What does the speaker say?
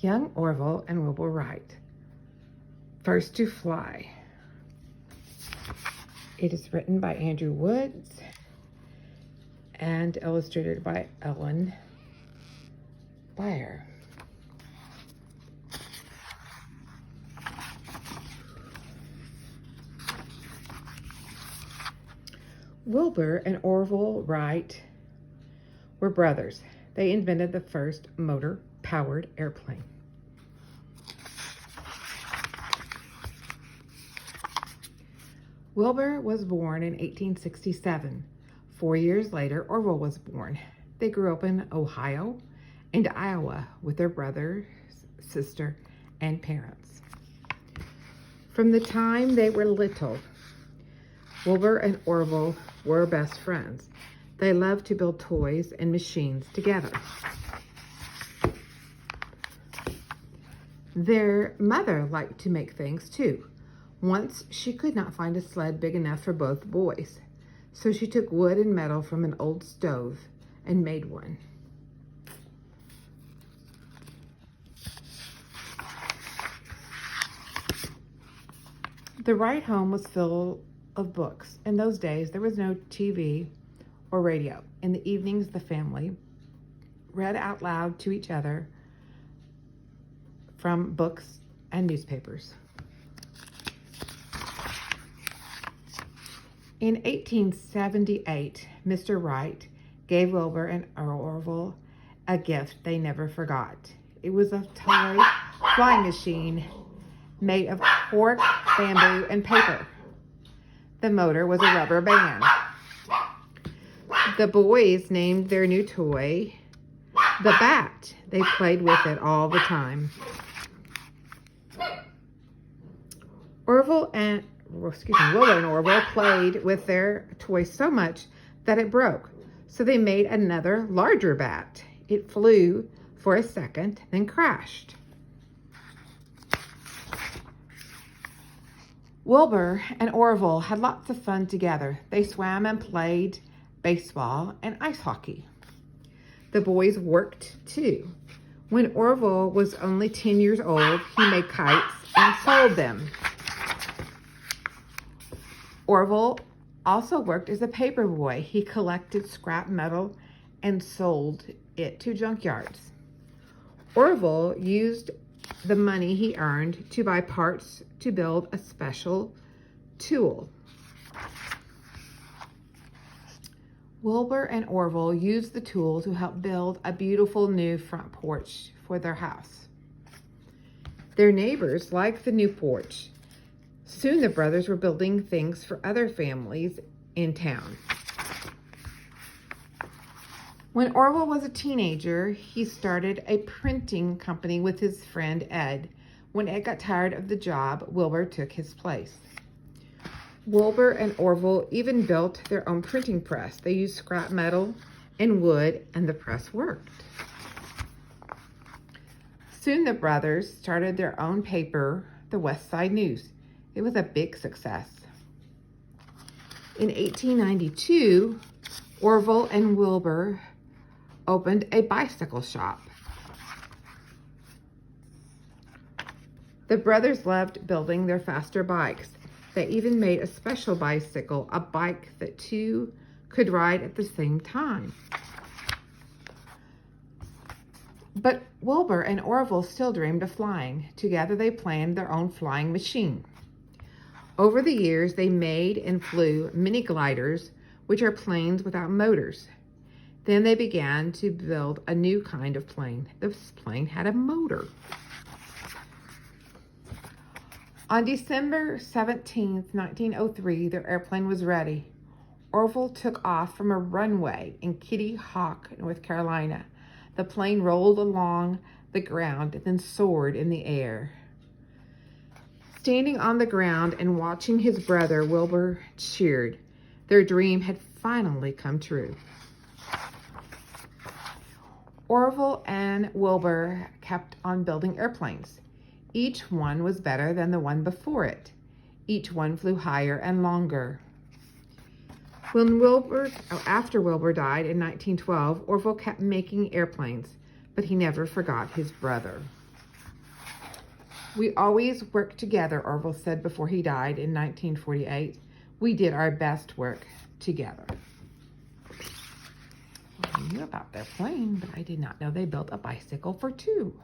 Young Orville and Wilbur Wright. First to Fly. It is written by Andrew Woods and illustrated by Ellen Bayer. Wilbur and Orville Wright were brothers. They invented the first motor-powered airplane. Wilbur was born in 1867. 4 years later, Orville was born. They grew up in Ohio and Iowa with their brothers, sister, and parents. From the time they were little, Wilbur and Orville were best friends. They loved to build toys and machines together. Their mother liked to make things too. Once she could not find a sled big enough for both boys, so she took wood and metal from an old stove and made one. The Wright home was full of books. In those days, there was no TV or radio. In the evenings, the family read out loud to each other from books and newspapers. In 1878, Mr. Wright gave Wilbur and Orville a gift they never forgot. It was a toy flying machine made of cork, bamboo, and paper. The motor was a rubber band. The boys named their new toy the Bat. They played with it all the time. Wilbur and Orville played with their toy so much that it broke. So they made another larger bat. It flew for a second, then crashed. Wilbur and Orville had lots of fun together. They swam and played baseball and ice hockey. The boys worked too. When Orville was only 10 years old, he made kites and sold them. Orville also worked as a paper boy. He collected scrap metal and sold it to junkyards. Orville used the money he earned to buy parts to build a special tool. Wilbur and Orville used the tool to help build a beautiful new front porch for their house. Their neighbors liked the new porch. Soon the brothers were building things for other families in town. When Orville was a teenager, he started a printing company with his friend Ed. When Ed got tired of the job, Wilbur took his place. Wilbur and Orville even built their own printing press. They used scrap metal and wood, and the press worked. Soon the brothers started their own paper, the West Side News. It was a big success. In 1892, Orville and Wilbur opened a bicycle shop. The brothers loved building their faster bikes. They even made a special bicycle, a bike that two could ride at the same time. But Wilbur and Orville still dreamed of flying. Together they planned their own flying machine. Over the years, they made and flew mini gliders, which are planes without motors. Then they began to build a new kind of plane. This plane had a motor. On December 17th, 1903, their airplane was ready. Orville took off from a runway in Kitty Hawk, North Carolina. The plane rolled along the ground and then soared in the air. Standing on the ground and watching his brother, Wilbur cheered. Their dream had finally come true. Orville and Wilbur kept on building airplanes. Each one was better than the one before it. Each one flew higher and longer. After Wilbur died in 1912, Orville kept making airplanes, but he never forgot his brother. We always worked together, Orville said before he died in 1948. We did our best work together. I knew about their plane, but I did not know they built a bicycle for two.